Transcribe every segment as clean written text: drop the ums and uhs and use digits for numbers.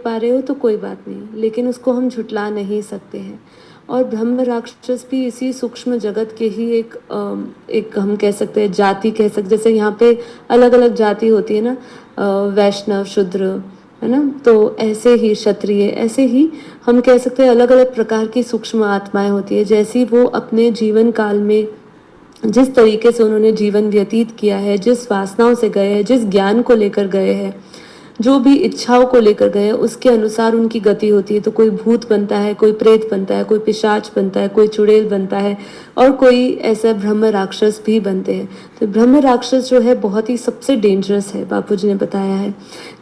पा रहे हो तो कोई बात नहीं, लेकिन उसको हम झुठला नहीं सकते हैं। और ब्रह्म राक्षस भी इसी सूक्ष्म जगत के ही एक हम कह सकते हैं जाति कह सकते, जैसे यहाँ पे अलग अलग जाति होती है ना, वैष्णव, शूद्र, है ना, तो ऐसे ही क्षत्रिय, ऐसे ही हम कह सकते हैं अलग अलग प्रकार की सूक्ष्म आत्माएं होती है। जैसी वो अपने जीवन काल में जिस तरीके से उन्होंने जीवन व्यतीत किया है, जिस वासनाओं से गए हैं, जिस ज्ञान को लेकर गए हैं, जो भी इच्छाओं को लेकर गए, उसके अनुसार उनकी गति होती है। तो कोई भूत बनता है, कोई प्रेत बनता है, कोई पिशाच बनता है, कोई चुड़ैल बनता है, और कोई ऐसा ब्रह्म राक्षस भी बनते हैं। तो ब्रह्म राक्षस जो है बहुत ही सबसे डेंजरस है, बापूजी ने बताया है।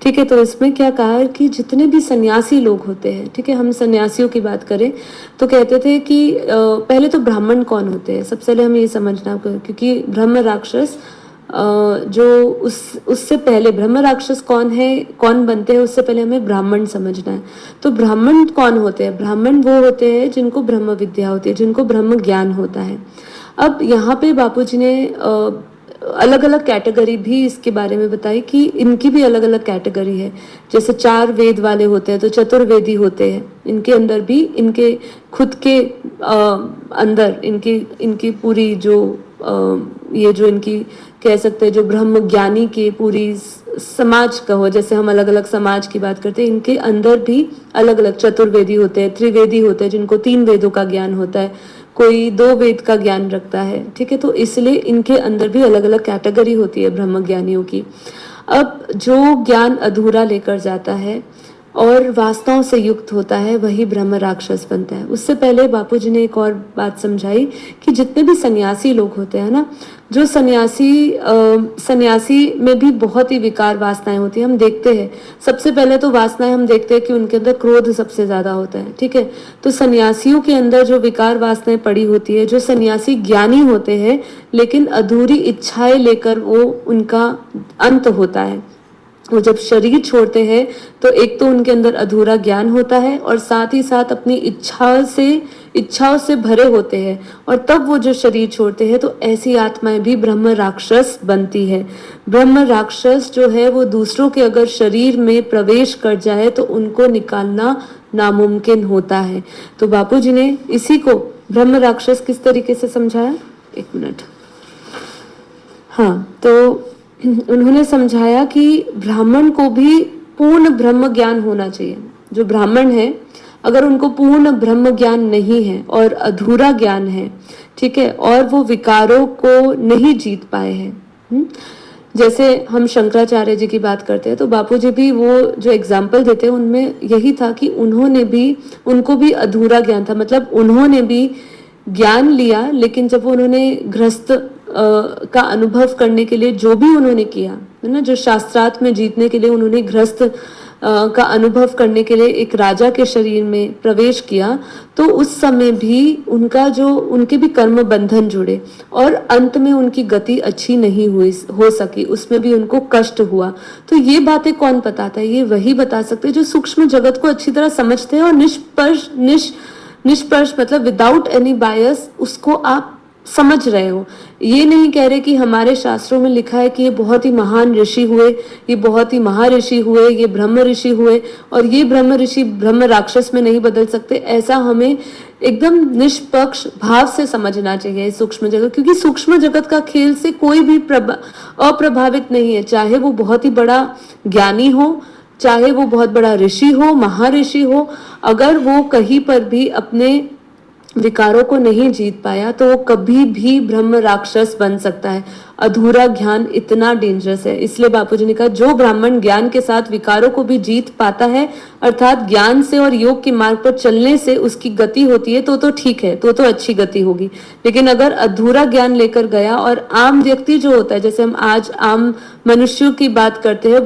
ठीक है, तो इसमें क्या कहा है कि जितने भी सन्यासी लोग होते हैं, ठीक है, हम सन्यासियों की बात करें तो कहते थे कि पहले तो ब्राह्मण कौन होते हैं, सबसे पहले हमें ये समझना, क्योंकि ब्रह्म राक्षस जो उससे पहले ब्रह्म राक्षस कौन है, कौन बनते हैं, उससे पहले हमें ब्राह्मण समझना है। तो ब्राह्मण कौन होते हैं? ब्राह्मण वो होते हैं जिनको ब्रह्म विद्या होती है, जिनको ब्रह्म ज्ञान होता है। अब यहाँ पे बापूजी ने अलग अलग कैटेगरी भी इसके बारे में बताई कि इनकी भी अलग अलग कैटेगरी है। जैसे 4 वेद वाले होते हैं तो चतुर्वेदी होते हैं, इनके अंदर भी इनके खुद के अंदर इनकी पूरी जो ये जो इनकी कह सकते हैं जो ब्रह्म ज्ञानी की पूरी समाज कहो, जैसे हम अलग अलग समाज की बात करते हैं, इनके अंदर भी अलग अलग चतुर्वेदी होते हैं, त्रिवेदी होते हैं जिनको 3 वेदों का ज्ञान होता है, कोई 2 वेद का ज्ञान रखता है। ठीक है, तो इसलिए इनके अंदर भी अलग अलग कैटेगरी होती है ब्रह्म ज्ञानियों की। अब जो ज्ञान अधूरा लेकर जाता है और वासनाओं से युक्त होता है, वही ब्रह्म राक्षस बनता है। उससे पहले बापूजी ने एक और बात समझाई कि जितने भी सन्यासी लोग होते हैं ना, जो सन्यासी में भी बहुत ही विकार वासनाएं होती हैं। हम देखते हैं, सबसे पहले तो वासनाएं हम देखते हैं कि उनके अंदर क्रोध सबसे ज्यादा होता है। ठीक है, तो सन्यासियों के अंदर जो विकार वासनाएं पड़ी होती है, जो सन्यासी ज्ञानी होते हैं लेकिन अधूरी इच्छाएं लेकर वो उनका अंत होता है। वो जब शरीर छोड़ते हैं तो एक तो उनके अंदर अधूरा ज्ञान होता है और साथ ही साथ अपनी इच्छाओं से भरे होते हैं, और तब वो जो शरीर छोड़ते हैं तो ऐसी आत्माएं भी ब्रह्म राक्षस बनती है। ब्रह्म राक्षस जो है वो दूसरों के अगर शरीर में प्रवेश कर जाए तो उनको निकालना नामुमकिन होता है। तो बापूजी ने इसी को ब्रह्म राक्षस किस तरीके से समझाया, 1 मिनट। हाँ, तो उन्होंने समझाया कि ब्राह्मण को भी पूर्ण ब्रह्म ज्ञान होना चाहिए। जो ब्राह्मण है अगर उनको पूर्ण ब्रह्म ज्ञान नहीं है और अधूरा ज्ञान है, ठीक है, और वो विकारों को नहीं जीत पाए हैं, जैसे हम शंकराचार्य जी की बात करते हैं तो बापूजी भी वो जो एग्जाम्पल देते हैं उनमें यही था कि उनको भी अधूरा ज्ञान था। मतलब उन्होंने भी ज्ञान लिया, लेकिन जब उन्होंने गृहस्थ का अनुभव करने के लिए जो भी उन्होंने किया है ना, जो शास्त्रार्थ में जीतने के लिए उन्होंने गृहस्थ का अनुभव करने के लिए एक राजा के शरीर में प्रवेश किया, तो उस समय भी उनके भी कर्म बंधन जुड़े और अंत में उनकी गति अच्छी नहीं हो सकी, उसमें भी उनको कष्ट हुआ। तो ये बातें कौन बताता है? ये वही बता सकते हैं जो सूक्ष्म जगत को अच्छी तरह समझते हैं और निष्पक्ष मतलब विदाउट एनी बायस उसको आप समझ रहे हो। ये नहीं कह रहे कि हमारे शास्त्रों में लिखा है कि ये बहुत ही महान ऋषि हुए, ये बहुत ही महाऋषि हुए, ये ब्रह्म ऋषि हुए और ये ब्रह्म ऋषि ब्रह्म राक्षस में नहीं बदल सकते। ऐसा हमें एकदम निष्पक्ष भाव से समझना चाहिए सूक्ष्म जगत, क्योंकि सूक्ष्म जगत का खेल से कोई भी अप्रभावित नहीं है। चाहे वो बहुत ही बड़ा ज्ञानी हो, चाहे वो बहुत बड़ा ऋषि हो, महाऋषि हो, अगर वो कहीं पर भी अपने विकारों को नहीं जीत पाया तो वो कभी भी ब्रह्म राक्षस बन सकता है। अधूरा ज्ञान इतना डेंजरस है, इसलिए बापूजी ने कहा जो ब्राह्मण ज्ञान के साथ विकारों को भी जीत पाता है, अर्थात ज्ञान से और योग के मार्ग पर चलने से उसकी गति होती है, तो ठीक है, तो अच्छी गति होगी। लेकिन अगर अधूरा ज्ञान लेकर गया और आम व्यक्ति जो होता है, जैसे हम आज आम मनुष्यों की बात करते हैं,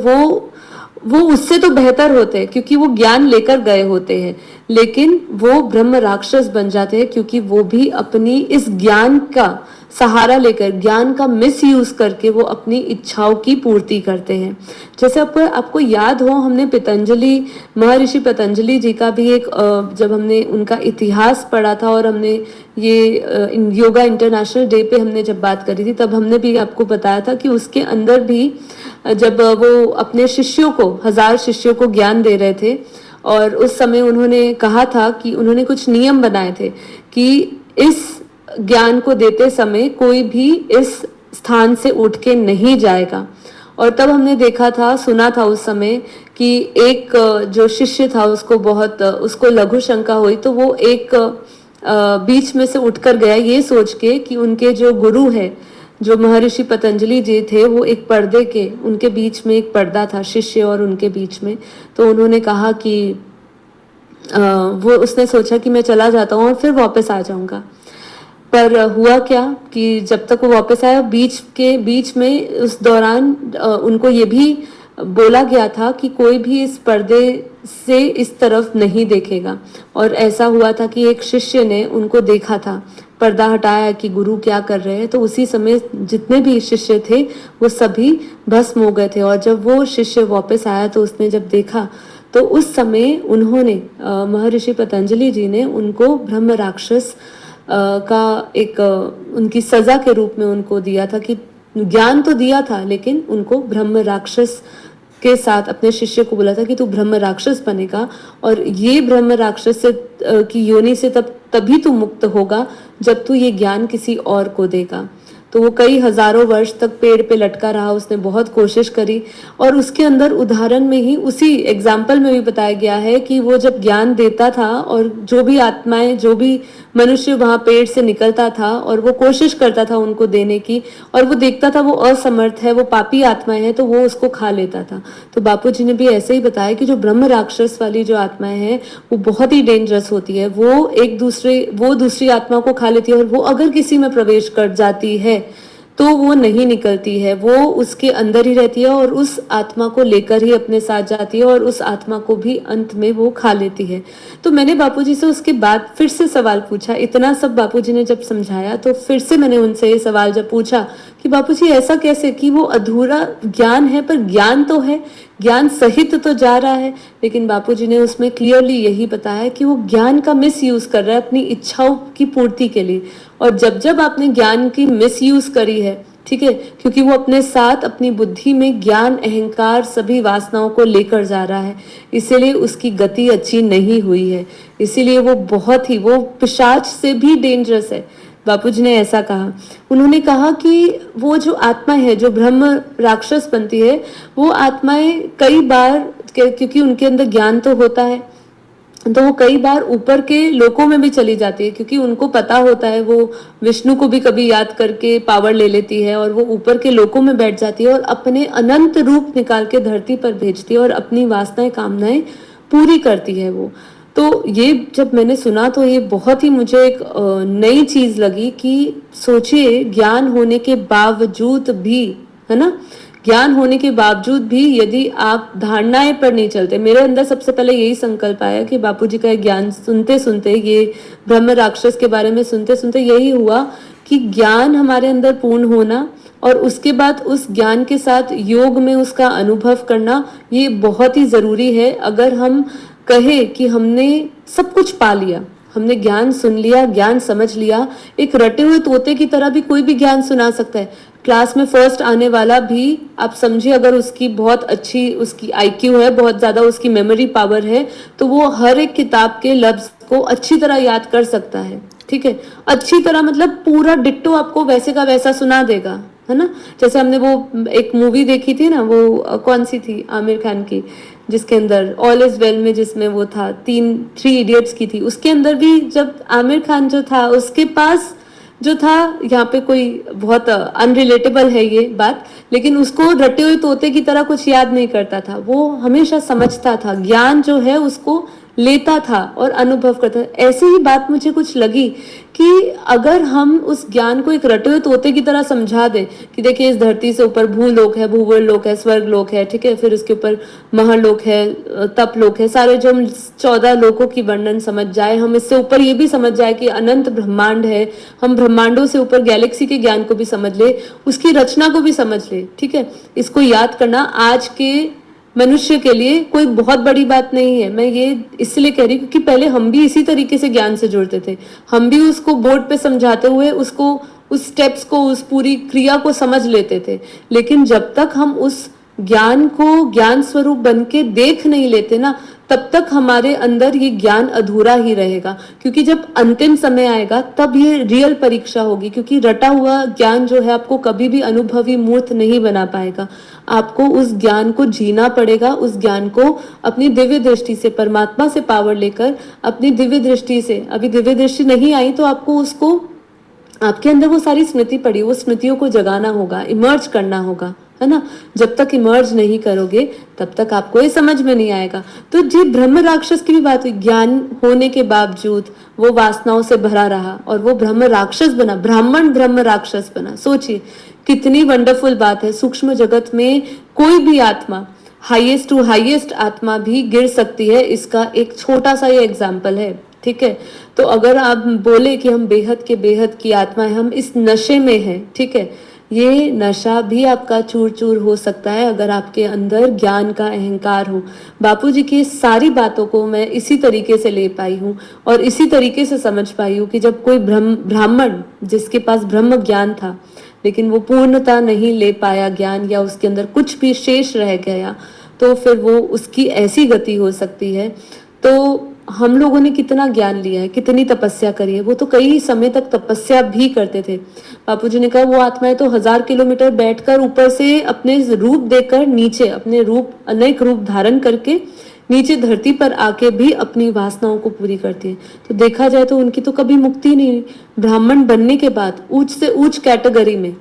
वो उससे तो बेहतर होते हैं क्योंकि वो ज्ञान लेकर गए होते हैं, लेकिन वो ब्रह्म राक्षस बन जाते हैं क्योंकि वो भी अपनी इस ज्ञान का सहारा लेकर, ज्ञान का मिस यूज करके वो अपनी इच्छाओं की पूर्ति करते हैं। जैसे आपको याद हो, हमने महर्षि पतंजलि जी का भी जब हमने उनका इतिहास पढ़ा था और हमने ये योगा इंटरनेशनल डे पे हमने जब बात करी थी, तब हमने भी आपको बताया था कि उसके अंदर भी जब वो अपने शिष्यों को, 1000 शिष्यों को ज्ञान दे रहे थे, और उस समय उन्होंने कहा था कि उन्होंने कुछ नियम बनाए थे कि इस ज्ञान को देते समय कोई भी इस स्थान से उठ के नहीं जाएगा। और तब हमने देखा था, सुना था उस समय कि एक जो शिष्य था उसको लघु शंका हुई, तो वो एक बीच में से उठकर गया ये सोच के कि उनके जो गुरु है, जो महर्षि पतंजलि जी थे, वो एक पर्दे के, उनके बीच में एक पर्दा था शिष्य और उनके बीच में। तो उन्होंने कहा कि उसने सोचा कि मैं चला जाता हूँ और फिर वापस आ जाऊंगा। पर हुआ क्या कि जब तक वो वापस आया, बीच में उस दौरान उनको ये भी बोला गया था कि कोई भी इस पर्दे से इस तरफ नहीं देखेगा। और ऐसा हुआ था कि एक शिष्य ने उनको देखा था, पर्दा हटाया कि गुरु क्या कर रहे हैं, तो उसी समय जितने भी शिष्य थे वो सभी भस्म हो गए थे। और जब वो शिष्य वापस आया तो उसने जब देखा, तो उस समय उन्होंने महर्षि पतंजलि जी ने उनको ब्रह्म राक्षस का एक उनकी सजा के रूप में उनको दिया था, कि ज्ञान तो दिया था लेकिन उनको ब्रह्म राक्षस के साथ अपने शिष्य को बोला था कि तू ब्रह्म राक्षस बनेगा, और ये ब्रह्म राक्षस से की योनि से तभी तू मुक्त होगा जब तू ये ज्ञान किसी और को देगा। तो वो कई हजारों वर्ष तक पेड़ पे लटका रहा, उसने बहुत कोशिश करी, और उसके अंदर उदाहरण में ही, उसी एग्जाम्पल में भी बताया गया है कि वो जब ज्ञान देता था और जो भी आत्माएं, जो भी मनुष्य वहां पेड़ से निकलता था और वो कोशिश करता था उनको देने की, और वो देखता था वो असमर्थ है, वो पापी आत्माएं हैं, तो वो उसको खा लेता था। तो बापूजी ने भी ऐसे ही बताया कि जो ब्रह्म राक्षस वाली जो आत्माएं हैं वो बहुत ही डेंजरस होती है। वो दूसरी आत्मा को खा लेती है, और वो अगर किसी में प्रवेश कर जाती है तो वो नहीं निकलती है, वो उसके अंदर ही रहती है और उस आत्मा को लेकर ही अपने साथ जाती है, और उस आत्मा को भी अंत में वो खा लेती है। तो मैंने बापूजी से उसके बाद फिर से सवाल पूछा, इतना सब बापूजी ने जब समझाया तो फिर से मैंने उनसे ये सवाल जब पूछा कि बापूजी ऐसा कैसे, कि वो अधूरा ज्ञान है पर ज्ञान तो है, ज्ञान सहित तो जा रहा है। लेकिन बापूजी ने उसमें क्लियरली यही बताया कि वो ज्ञान का मिस यूज कर रहा है अपनी इच्छाओं की पूर्ति के लिए। और जब आपने ज्ञान की मिस यूज करी है, ठीक है, क्योंकि वो अपने साथ अपनी बुद्धि में ज्ञान, अहंकार, सभी वासनाओं को लेकर जा रहा है, इसीलिए उसकी गति अच्छी नहीं हुई है, इसीलिए वो पिशाच से भी डेंजरस है। बापूजी ने ऐसा कहा। उन्होंने कहा कि वो जो आत्मा है, जो ब्रह्म राक्षस बनती है, वो आत्माएं कई बार, क्योंकि उनके अंदर ज्ञान तो होता है, तो वो कई बार ऊपर के लोकों में भी चली जाती है, क्योंकि उनको पता होता है, वो विष्णु को भी कभी याद करके पावर ले लेती है और वो ऊपर के लोकों में बैठ जाती है और अपने अनंत रूप निकाल के धरती पर भेजती है और अपनी वासनाएं, कामनाएं पूरी करती है वो। तो ये जब मैंने सुना तो ये बहुत ही मुझे एक नई चीज लगी कि सोचिए, ज्ञान होने के बावजूद भी, है ना, ज्ञान होने के बावजूद भी यदि आप धारणाएं पर नहीं चलते। मेरे अंदर सबसे पहले यही संकल्प आया कि बापूजी का ज्ञान सुनते सुनते, ये ब्रह्म राक्षस के बारे में सुनते सुनते यही हुआ कि ज्ञान हमारे अंदर पूर्ण होना और उसके बाद उस ज्ञान के साथ योग में उसका अनुभव करना, ये बहुत ही जरूरी है। अगर हम कहे कि हमने सब कुछ पा लिया, हमने ज्ञान सुन लिया, ज्ञान समझ लिया, एक रटे हुए तोते की तरह भी कोई भी ज्ञान सुना सकता है। क्लास में फर्स्ट आने वाला भी आप समझिए, अगर उसकी बहुत अच्छी उसकी आईक्यू है, बहुत ज्यादा उसकी मेमोरी पावर है, तो वो हर एक किताब के लफ्ज को अच्छी तरह याद कर सकता है। ठीक है, अच्छी तरह मतलब पूरा डिट्टो आपको वैसे का वैसा सुना देगा, है ना। जैसे हमने वो एक मूवी देखी थी ना, वो कौन सी थी, आमिर खान की, जिसके अंदर ऑल इज वेल में, जिसमें वो था, 3 इडियट्स की थी, उसके अंदर भी जब आमिर खान जो था, उसके पास जो था, यहाँ पे कोई बहुत अनरिलेटेबल है ये बात, लेकिन उसको रटे हुए तोते की तरह कुछ याद नहीं करता था, वो हमेशा समझता था, ज्ञान जो है उसको लेता था और अनुभव करता था। ऐसी ही बात मुझे कुछ लगी कि अगर हम उस ज्ञान को एक रटे हुए तोते की तरह समझा दें कि देखिए इस धरती से ऊपर भूलोक है, भूवर्लोक है, स्वर्गलोक है, ठीक है, फिर उसके ऊपर महालोक है, तपलोक है, सारे जो हम 14 लोकों की वर्णन समझ जाए, हम इससे ऊपर ये भी समझ जाए कि अनंत ब्रह्मांड है, हम ब्रह्मांडों से ऊपर गैलेक्सी के ज्ञान को भी समझ ले, उसकी रचना को भी समझ ले, ठीक है, इसको याद करना आज के मनुष्य के लिए कोई बहुत बड़ी बात नहीं है। मैं ये इसलिए कह रही हूँ क्योंकि पहले हम भी इसी तरीके से ज्ञान से जुड़ते थे, हम भी उसको बोर्ड पे समझाते हुए उसको, उस स्टेप्स को, उस पूरी क्रिया को समझ लेते थे, लेकिन जब तक हम उस ज्ञान को ज्ञान स्वरूप बन के देख नहीं लेते ना, तब तक हमारे अंदर ये ज्ञान अधूरा ही रहेगा। क्योंकि जब अंतिम समय आएगा तब ये रियल परीक्षा होगी, क्योंकि रटा हुआ ज्ञान जो है आपको कभी भी अनुभवी मूर्त नहीं बना पाएगा। आपको उस ज्ञान को जीना पड़ेगा, उस ज्ञान को अपनी दिव्य दृष्टि से, परमात्मा से पावर लेकर अपनी दिव्य दृष्टि से, अभी दिव्य दृष्टि नहीं आई तो आपको उसको, आपके अंदर वो सारी स्मृति पड़ी, वो स्मृतियों को जगाना होगा, इमर्ज करना होगा, है ना। जब तक इमर्ज नहीं करोगे तब तक आपको ये समझ में नहीं आएगा। तो जी ब्रह्म राक्षस की भी बात हुई, ज्ञान होने के बावजूद वो वासनाओं से भरा रहा और वो ब्रह्म राक्षस बना, ब्राह्मण ब्रह्म राक्षस बना। सोचिए कितनी वंडरफुल बात है। सूक्ष्म जगत में कोई भी आत्मा, हाईएस्ट टू हाईएस्ट आत्मा भी गिर सकती है, इसका एक छोटा सा ये एग्जाम्पल है, ठीक है। तो अगर आप बोले कि हम बेहद के बेहद की आत्मा है, हम इस नशे में हैं, ठीक है, ये नशा भी आपका चूर चूर हो सकता है अगर आपके अंदर ज्ञान का अहंकार हो। बापूजी की सारी बातों को मैं इसी तरीके से ले पाई हूँ और इसी तरीके से समझ पाई हूँ कि जब कोई ब्राह्मण जिसके पास ब्रह्म ज्ञान था लेकिन वो पूर्णता नहीं ले पाया ज्ञान, या उसके अंदर कुछ भी शेष रह गया, तो फिर वो उसकी ऐसी गति हो सकती है। तो हम लोगों ने कितना ज्ञान लिया है, कितनी तपस्या करी है, वो तो कई समय तक तपस्या भी करते थे। बापूजी ने कहा वो आत्माएं तो 1000 किलोमीटर बैठकर ऊपर से अपने रूप देकर नीचे, अपने रूप अनेक रूप धारण करके नीचे धरती पर आके भी अपनी वासनाओं को पूरी करती है। तो देखा जाए तो उनकी तो कभी मुक्ति नहीं हुई। ब्राह्मण बनने के बाद ऊंच से ऊंच कैटेगरी में,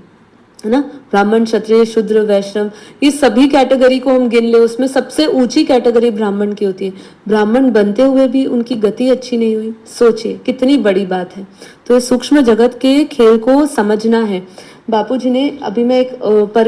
है ना, ब्राह्मण, क्षत्रिय, शूद्र, वैष्णव, ये सभी कैटेगरी को हम गिन ले, उसमें सबसे ऊंची कैटेगरी ब्राह्मण की होती है। ब्राह्मण बनते हुए भी उनकी गति अच्छी नहीं हुई। सोचिए कितनी बड़ी बात है। तो सूक्ष्म जगत के खेल को समझना है। बापूजी ने, अभी मैं एक पर